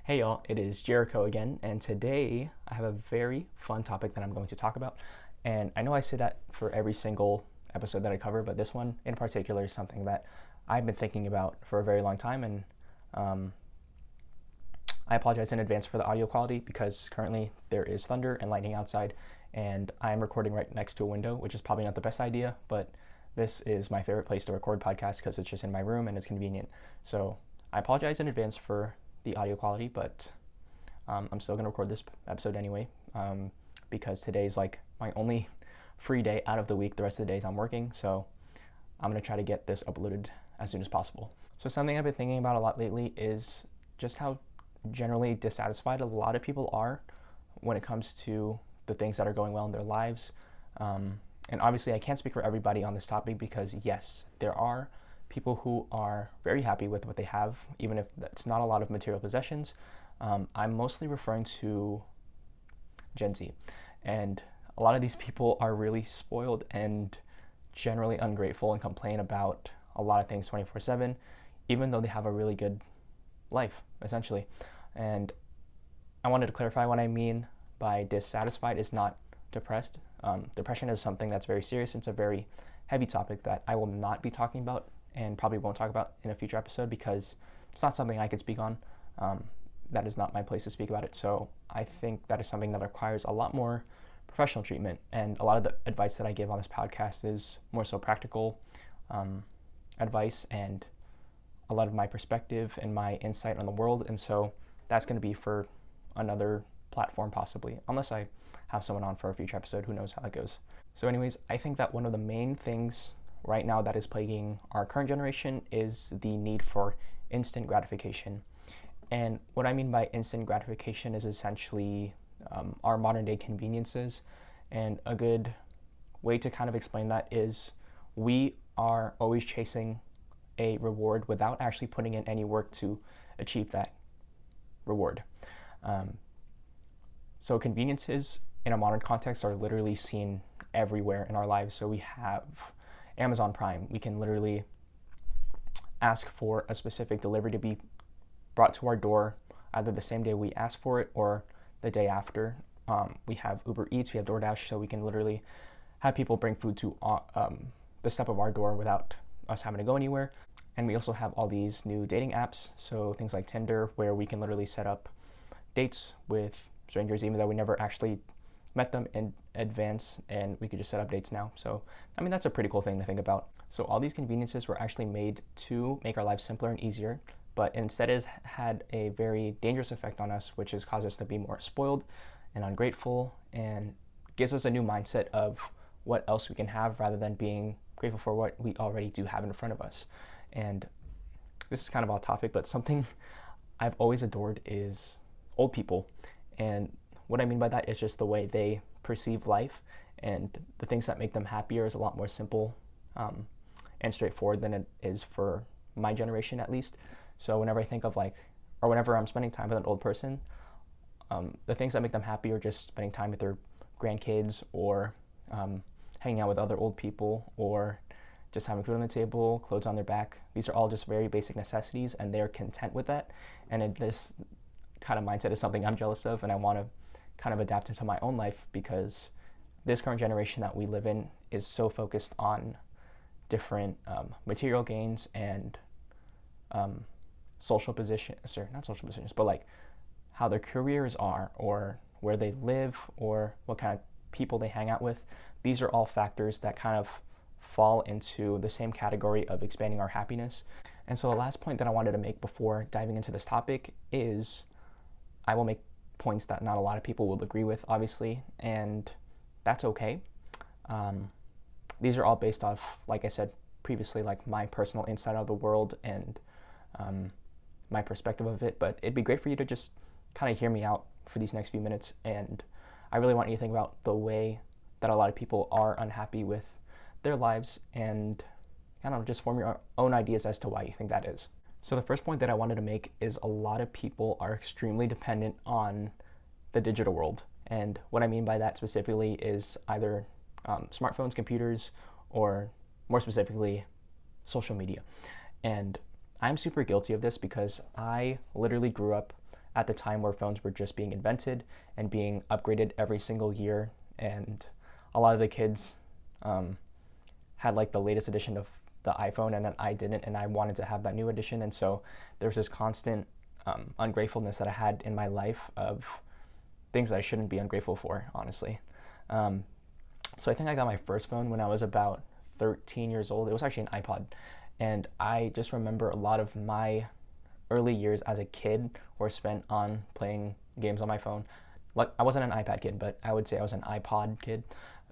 Hey y'all, it is Jericho again, and today I have a very fun topic that I'm going to talk about. And I know I say that for every single episode that I cover, but this one in particular is something that I've been thinking about for a very long time, and um, I apologize in advance for the audio quality because currently there is thunder and lightning outside, and I'm recording right next to a window, which is probably not the best idea, but this is my favorite place to record podcasts because it's just in my room and it's convenient. So I apologize in advance for the audio quality, but I'm still going to record this episode anyway because today's like my only free day out of the week. The rest of the days I'm working, so I'm going to try to get this uploaded as soon as possible. So something I've been thinking about a lot lately is just how generally dissatisfied a lot of people are when it comes to the things that are going well in their lives. And obviously I can't speak for everybody on this topic because yes, there are people who are very happy with what they have, even if that's not a lot of material possessions. I'm mostly referring to Gen Z. And a lot of these people are really spoiled and generally ungrateful and complain about a lot of things 24/7, even though they have a really good life, essentially. And I wanted to clarify what I mean by dissatisfied is not depressed. Depression is something that's very serious. It's a very heavy topic that I will not be talking about and probably won't talk about in a future episode because it's not something I could speak on. That is not my place to speak about it. So I think that is something that requires a lot more professional treatment. And a lot of the advice that I give on this podcast is more so practical advice and a lot of my perspective and my insight on the world. And so that's going to be for another platform possibly, unless I have someone on for a future episode. Who knows how that goes. So anyways, I think that one of the main things right now that is plaguing our current generation is the need for instant gratification. And what I mean by instant gratification is essentially our modern day conveniences. And a good way to kind of explain that is we are always chasing a reward without actually putting in any work to achieve that reward. So conveniences in a modern context are literally seen everywhere in our lives. So we have Amazon Prime. We can literally ask for a specific delivery to be brought to our door either the same day we ask for it or the day after. We have Uber Eats, we have DoorDash, so we can literally have people bring food to the step of our door without us having to go anywhere. And we also have all these new dating apps, so things like Tinder, where we can literally set up dates with strangers even though we never actually met them in advance, and we could just set up dates now. So I mean, that's a pretty cool thing to think about. So all these conveniences were actually made to make our lives simpler and easier, but instead has had a very dangerous effect on us, which has caused us to be more spoiled and ungrateful, and gives us a new mindset of what else we can have rather than being grateful for what we already do have in front of us. And this is kind of off topic, but something I've always adored is old people. And what I mean by that is just the way they perceive life, and the things that make them happier is a lot more simple and straightforward than it is for my generation, at least. So whenever I think of or whenever I'm spending time with an old person, the things that make them happy are just spending time with their grandkids, or hanging out with other old people, or just having food on the table, clothes on their back. These are all just very basic necessities, and they're content with that. And this kind of mindset is something I'm jealous of, and I want to kind of adapt it to my own life, because this current generation that we live in is so focused on different material gains and social positions, or not social positions, but like how their careers are, or where they live, or what kind of people they hang out with. These are all factors that kind of fall into the same category of expanding our happiness. And so the last point that I wanted to make before diving into this topic is I will make points that not a lot of people will agree with, obviously, and that's okay. These are all based off, like I said previously, like my personal insight of the world and my perspective of it, but it'd be great for you to just kind of hear me out for these next few minutes. And I really want you to think about the way that a lot of people are unhappy with their lives, and I don't know, just form your own ideas as to why you think that is. So the first point that I wanted to make is a lot of people are extremely dependent on the digital world. And what I mean by that specifically is either smartphones, computers, or more specifically, social media. And I'm super guilty of this because I literally grew up at the time where phones were just being invented and being upgraded every single year, and a lot of the kids had like the latest edition of the iPhone, and then I didn't, and I wanted to have that new edition. And so there's this constant ungratefulness that I had in my life of things that I shouldn't be ungrateful for, honestly. So I think I got my first phone when I was about 13 years old. It was actually an iPod. And I just remember a lot of my early years as a kid were spent on playing games on my phone. Like, I wasn't an iPad kid, but I would say I was an iPod kid.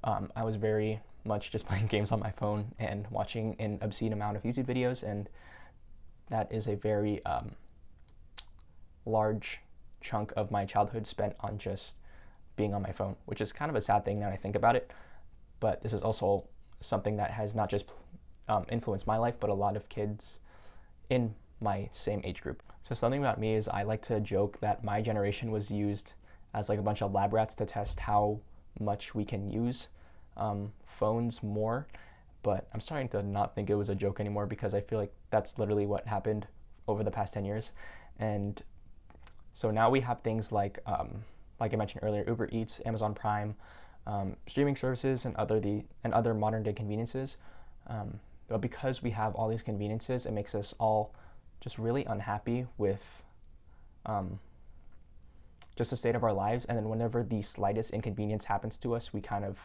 I was very much just playing games on my phone and watching an obscene amount of YouTube videos, and that is a very large chunk of my childhood spent on just being on my phone, which is kind of a sad thing now that I think about it. But this is also something that has not just influenced my life, but a lot of kids in my same age group. So something about me is I like to joke that my generation was used as like a bunch of lab rats to test how much we can use phones more, but I'm starting to not think it was a joke anymore, because I feel like that's literally what happened over the past 10 years. And so now we have things like I mentioned earlier, Uber Eats, Amazon Prime, streaming services, and other modern day conveniences. But because we have all these conveniences, it makes us all just really unhappy with just the state of our lives. And then whenever the slightest inconvenience happens to us, we kind of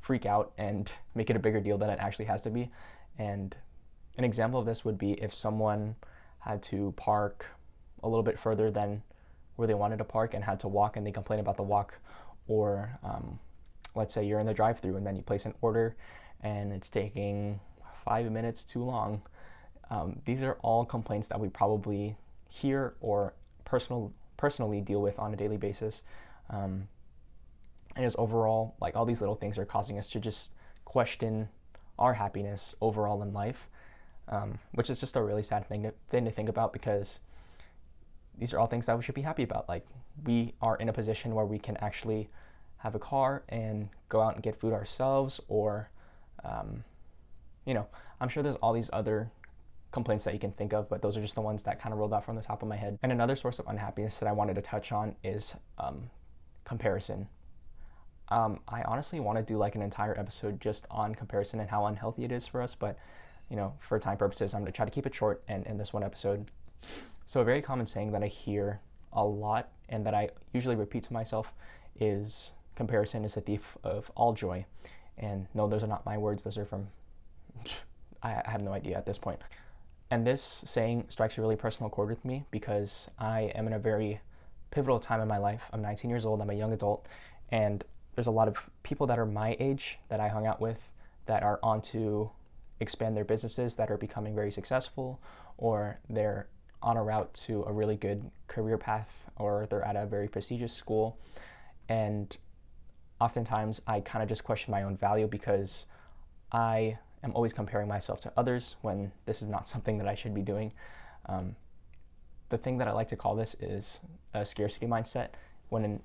freak out and make it a bigger deal than it actually has to be. And an example of this would be if someone had to park a little bit further than where they wanted to park and had to walk, and they complain about the walk. Or let's say you're in the drive-thru and then you place an order and it's taking 5 minutes too long. These are all complaints that we probably hear or personally deal with on a daily basis. And just overall, like, all these little things are causing us to just question our happiness overall in life, which is just a really sad thing to think about, because these are all things that we should be happy about. Like, we are in a position where we can actually have a car and go out and get food ourselves, or, I'm sure there's all these other complaints that you can think of, but those are just the ones that kind of rolled out from the top of my head. And another source of unhappiness that I wanted to touch on is comparison. I honestly want to do like an entire episode just on comparison and how unhealthy it is for us, but for time purposes, I'm going to try to keep it short and in this one episode. So a very common saying that I hear a lot and that I usually repeat to myself is, comparison is the thief of all joy. And no, those are not my words. Those are from, I have no idea at this point. And this saying strikes a really personal chord with me because I am in a very pivotal time in my life. I'm 19 years old, I'm a young adult, and there's a lot of people that are my age that I hung out with that are on to expand their businesses, that are becoming very successful, or they're on a route to a really good career path, or they're at a very prestigious school. And oftentimes I kind of just question my own value because I am always comparing myself to others when this is not something that I should be doing. The thing that I like to call this is a scarcity mindset, when in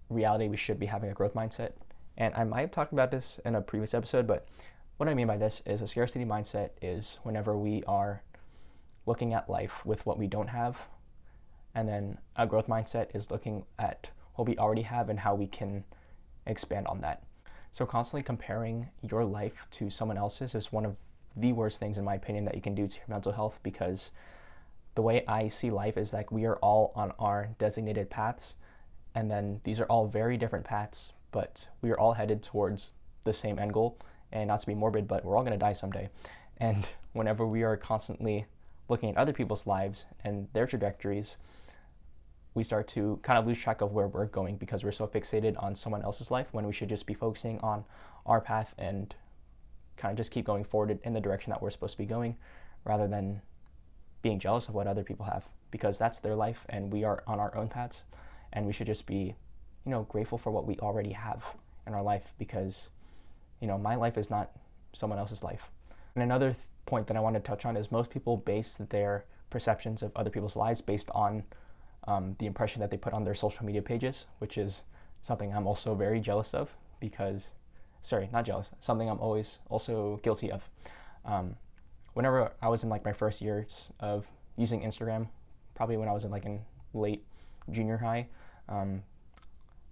reality we should be having a growth mindset. And I might have talked about this in a previous episode, but what I mean by this is a scarcity mindset is whenever we are looking at life with what we don't have, and then a growth mindset is looking at what we already have and how we can expand on that. So constantly comparing your life to someone else's is one of the worst things, in my opinion, that you can do to your mental health, because the way I see life is like we are all on our designated paths, and then these are all very different paths, but we are all headed towards the same end goal. And not to be morbid, but we're all going to die someday. And whenever we are constantly looking at other people's lives and their trajectories, we start to kind of lose track of where we're going because we're so fixated on someone else's life, when we should just be focusing on our path and kind of just keep going forward in the direction that we're supposed to be going, rather than being jealous of what other people have, because that's their life and we are on our own paths. And we should just be, grateful for what we already have in our life, because, my life is not someone else's life. And another point that I want to touch on is most people base their perceptions of other people's lives based on the impression that they put on their social media pages, which is something I'm also very jealous of something I'm always also guilty of. Whenever I was in like my first years of using Instagram, probably when I was in late junior high,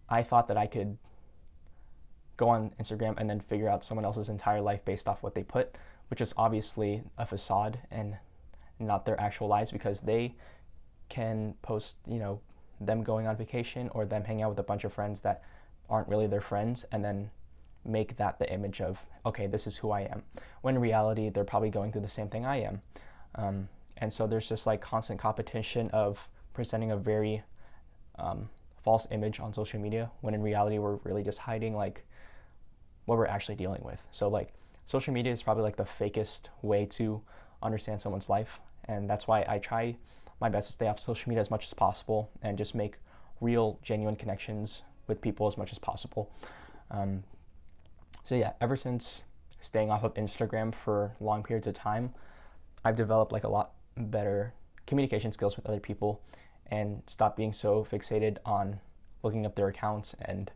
I thought that I could go on Instagram and then figure out someone else's entire life based off what they put, which is obviously a facade and not their actual lives, because they can post, them going on vacation or them hanging out with a bunch of friends that aren't really their friends, and then make that the image of, okay, this is who I am, when in reality they're probably going through the same thing I am. And so there's just like constant competition of presenting a very false image on social media, when in reality we're really just hiding like what we're actually dealing with. So like social media is probably like the fakest way to understand someone's life, and that's why I try my best to stay off social media as much as possible and just make real, genuine connections with people as much as possible. So yeah, ever since staying off of Instagram for long periods of time, I've developed like a lot better communication skills with other people and stopped being so fixated on looking up their accounts and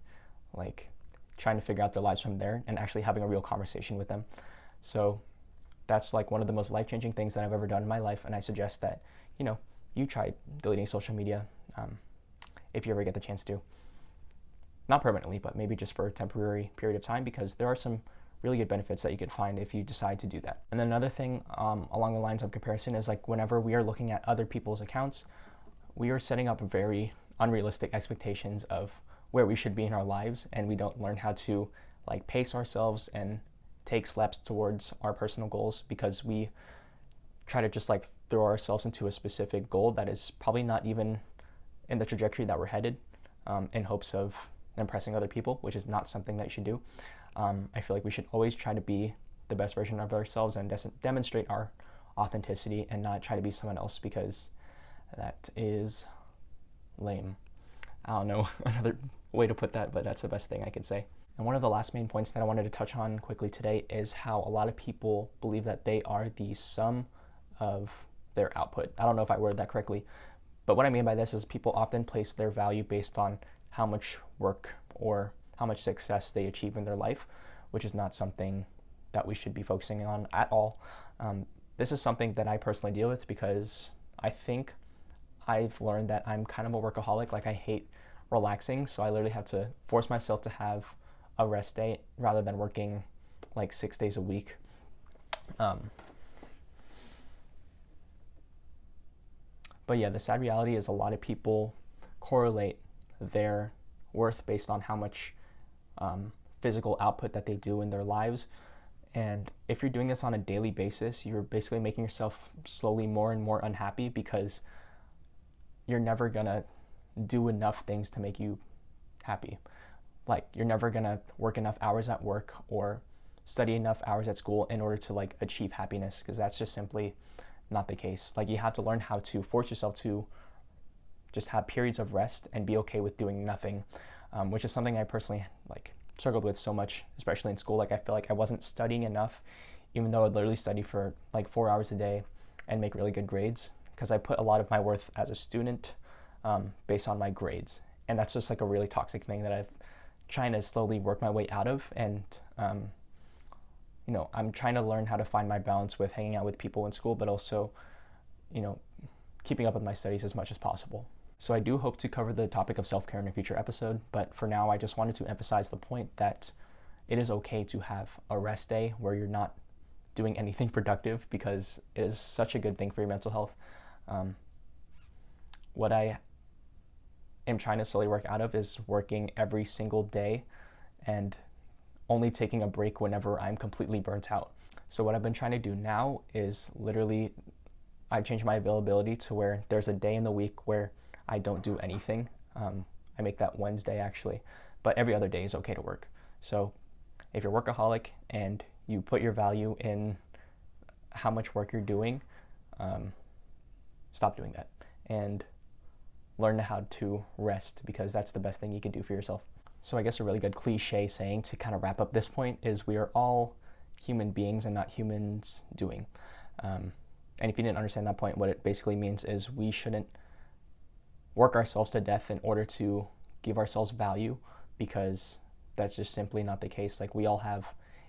like trying to figure out their lives from there and actually having a real conversation with them. So that's like one of the most life-changing things that I've ever done in my life, and I suggest that, you try deleting social media if you ever get the chance to. Not permanently, but maybe just for a temporary period of time, because there are some really good benefits that you could find if you decide to do that. And then another thing along the lines of comparison is like whenever we are looking at other people's accounts, we are setting up very unrealistic expectations of where we should be in our lives, and we don't learn how to like pace ourselves and take steps towards our personal goals, because we try to just like throw ourselves into a specific goal that is probably not even in the trajectory that we're headed, in hopes of impressing other people, which is not something that you should do. I feel like we should always try to be the best version of ourselves and demonstrate our authenticity, and not try to be someone else, because that is lame. I don't know another way to put that, but that's the best thing I can say. And one of the last main points that I wanted to touch on quickly today is how a lot of people believe that they are the sum of their output. I don't know if I worded that correctly, but what I mean by this is people often place their value based on how much work or how much success they achieve in their life, which is not something that we should be focusing on at all. This is something that I personally deal with, because I think I've learned that I'm kind of a workaholic. Like I hate relaxing, so I literally have to force myself to have a rest day rather than working like 6 days a week. But yeah, the sad reality is a lot of people correlate their worth based on how much physical output that they do in their lives. And if you're doing this on a daily basis, you're basically making yourself slowly more and more unhappy, because you're never gonna do enough things to make you happy. Like you're never gonna work enough hours at work or study enough hours at school in order to like achieve happiness, because that's just simply not the case. Like you have to learn how to force yourself to just have periods of rest and be okay with doing nothing, which is something I personally like struggled with so much, especially in school. Like I feel like I wasn't studying enough, even though I'd literally study for like 4 hours a day and make really good grades, because I put a lot of my worth as a student based on my grades. And that's just like a really toxic thing that I've trying to slowly work my way out of. And I'm trying to learn how to find my balance with hanging out with people in school, but also keeping up with my studies as much as possible. So I do hope to cover the topic of self-care in a future episode, but for now I just wanted to emphasize the point that it is okay to have a rest day where you're not doing anything productive, because it is such a good thing for your mental health. What I am trying to slowly work out of is working every single day and only taking a break whenever I'm completely burnt out. So what I've been trying to do now is literally I changed my availability to where there's a day in the week where I don't do anything. I make that Wednesday actually, but every other day is okay to work. So if you're workaholic and you put your value in how much work you're doing, stop doing that and learn how to rest, because that's the best thing you can do for yourself. So I guess a really good cliche saying to kind of wrap up this point is we are all human beings and not humans doing. And if you didn't understand that point, what it basically means is we shouldn't work ourselves to death in order to give ourselves value, because that's just simply not the case. Like we all have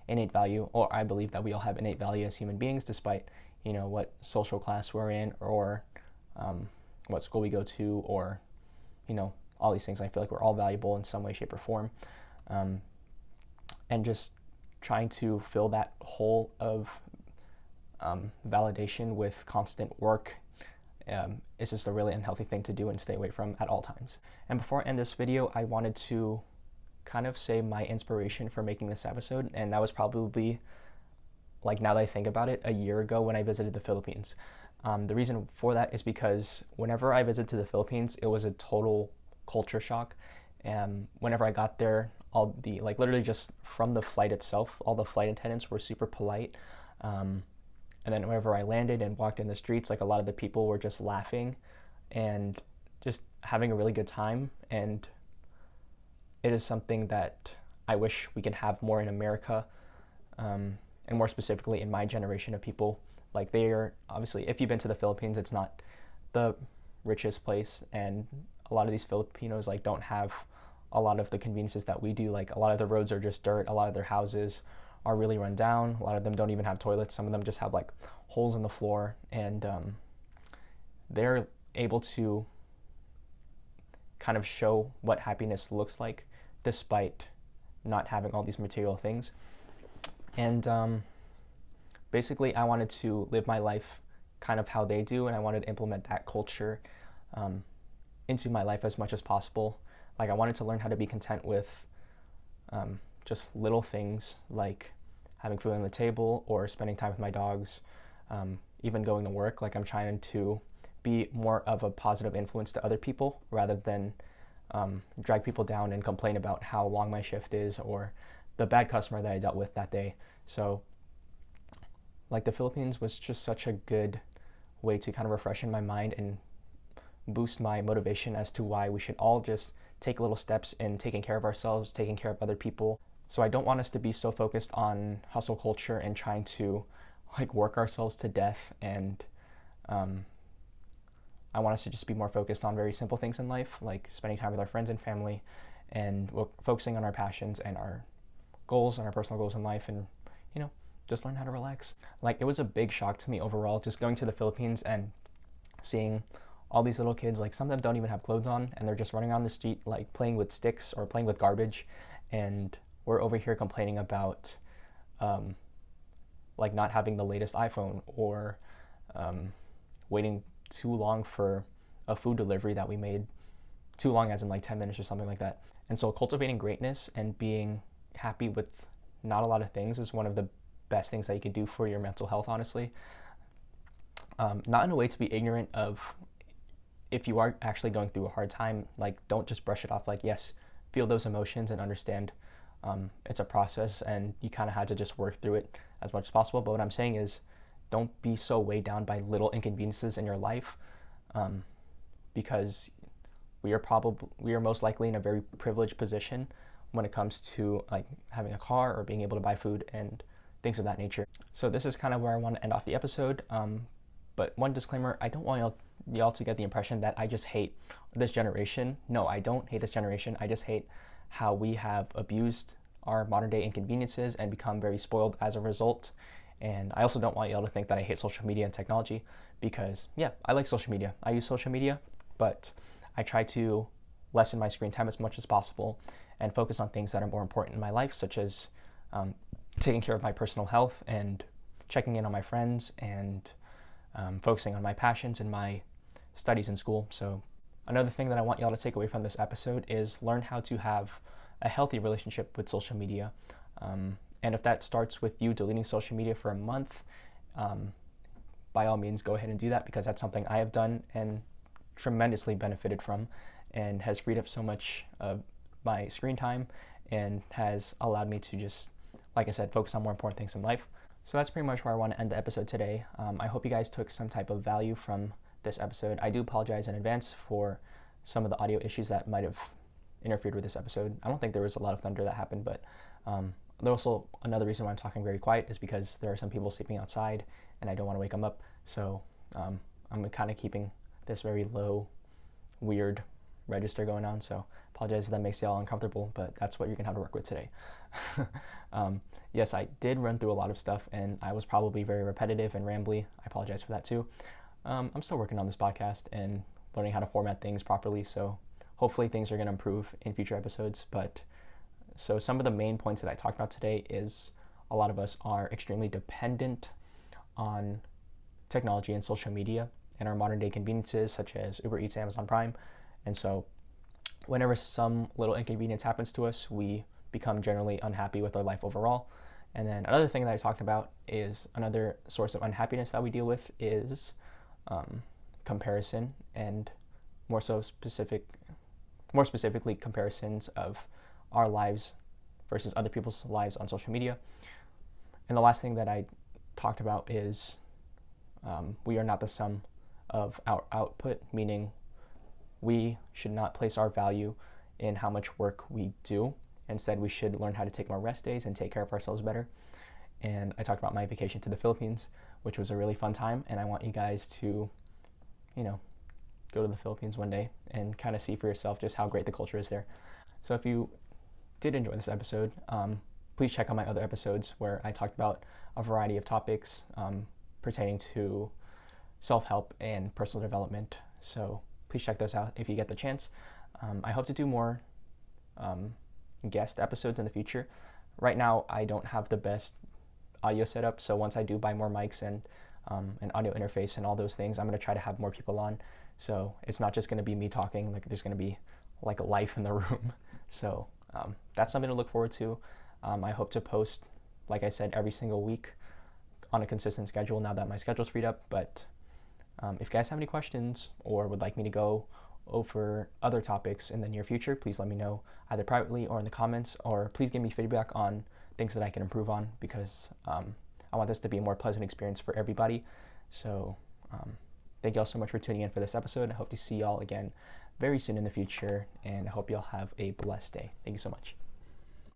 innate value, or I believe that we all have innate value as human beings, despite what social class we're in, or what school we go to, or all these things. I feel like we're all valuable in some way, shape, or form. And just trying to fill that hole of validation with constant work is just a really unhealthy thing to do and stay away from at all times. And before I end this video, I wanted to kind of say my inspiration for making this episode, and that was probably, like, now that I think about it, a year ago when I visited the Philippines. The reason for that is because whenever I visited the Philippines, it was a total culture shock. And whenever I got there, all the, like, literally just from the flight itself, all the flight attendants were super polite. And then whenever I landed and walked in the streets, like, a lot of the people were just laughing and just having a really good time. And it is something that I wish we could have more in America, and more specifically in my generation of people. Like, they are, obviously, if you've been to the Philippines, it's not the richest place, and a lot of these Filipinos, like, don't have a lot of the conveniences that we do. Like, a lot of the roads are just dirt, a lot of their houses are really run down, a lot of them don't even have toilets, some of them just have, like, holes in the floor, and they're able to kind of show what happiness looks like despite not having all these material things. And basically, I wanted to live my life kind of how they do, and I wanted to implement that culture into my life as much as possible. Like, I wanted to learn how to be content with just little things like having food on the table or spending time with my dogs, even going to work. Like, I'm trying to be more of a positive influence to other people rather than drag people down and complain about how long my shift is or the bad customer that I dealt with that day. So, like, the Philippines was just such a good way to kind of refresh in my mind and boost my motivation as to why we should all just take little steps in taking care of ourselves, taking care of other people. So I don't want us to be so focused on hustle culture and trying to, like, work ourselves to death, and I want us to just be more focused on very simple things in life, like spending time with our friends and family, and focusing on our passions and our goals and our personal goals in life, and just learn how to relax. Like, it was a big shock to me overall just going to the Philippines and seeing all these little kids. Like, some of them don't even have clothes on, and they're just running on the street, like, playing with sticks or playing with garbage, and we're over here complaining about like, not having the latest iPhone, or waiting too long for a food delivery that we made, too long as in like 10 minutes or something like that. And so cultivating greatness and being happy with not a lot of things is one of the best things that you can do for your mental health, honestly. Not in a way to be ignorant of if you are actually going through a hard time. Like, don't just brush it off. Like, yes, feel those emotions and understand it's a process and you kind of had to just work through it as much as possible. But what I'm saying is, don't be so weighed down by little inconveniences in your life, because we are most likely in a very privileged position when it comes to, like, having a car or being able to buy food and things of that nature. So this is kind of where I want to end off the episode. But one disclaimer, I don't want y'all to get the impression that I just hate this generation. No, I don't hate this generation. I just hate how we have abused our modern day inconveniences and become very spoiled as a result. And I also don't want y'all to think that I hate social media and technology, because yeah, I like social media. I use social media, but I try to lessen my screen time as much as possible and focus on things that are more important in my life, such as taking care of my personal health and checking in on my friends and focusing on my passions and my studies in school. So another thing that I want y'all to take away from this episode is learn how to have a healthy relationship with social media. And if that starts with you deleting social media for a month, by all means, go ahead and do that, because that's something I have done and tremendously benefited from, and has freed up so much of my screen time and has allowed me to just, like I said, focus on more important things in life. So that's pretty much where I want to end the episode today. I hope you guys took some type of value from this episode. I do apologize in advance for some of the audio issues that might have interfered with this episode. I don't think there was a lot of thunder that happened, but there's also another reason why I'm talking very quiet is because there are some people sleeping outside and I don't want to wake them up. So I'm kind of keeping this very low, weird register going on. So apologize if that makes y'all uncomfortable, but that's what you're gonna have to work with today. Yes, I did run through a lot of stuff and I was probably very repetitive and rambly. I apologize for that too. I'm still working on this podcast and learning how to format things properly, so hopefully things are going to improve in future episodes. But so some of the main points that I talked about today is a lot of us are extremely dependent on technology and social media and our modern day conveniences such as Uber Eats, Amazon Prime. And so whenever some little inconvenience happens to us, we become generally unhappy with our life overall. And then another thing that I talked about is another source of unhappiness that we deal with is comparison, and more specifically comparisons of our lives versus other people's lives on social media. And the last thing that I talked about is we are not the sum of our output, meaning we should not place our value in how much work we do. Instead, we should learn how to take more rest days and take care of ourselves better. And I talked about my vacation to the Philippines, which was a really fun time, and I want you guys to, go to the Philippines one day and kind of see for yourself just how great the culture is there. So if you did enjoy this episode, please check out my other episodes where I talked about a variety of topics pertaining to self-help and personal development. So please check those out if you get the chance. I hope to do more guest episodes in the future. Right now, I don't have the best audio setup, so once I do buy more mics and an audio interface and all those things, I'm going to try to have more people on. So it's not just going to be me talking, like there's going to be like life in the room. So that's something to look forward to. I hope to post, like I said, every single week on a consistent schedule now that my schedule's freed up. But if you guys have any questions or would like me to go over other topics in the near future, please let me know either privately or in the comments, or please give me feedback on things that I can improve on, because I want this to be a more pleasant experience for everybody. So thank you all so much for tuning in for this episode. I hope to see y'all again very soon in the future, and I hope y'all have a blessed day. Thank you so much.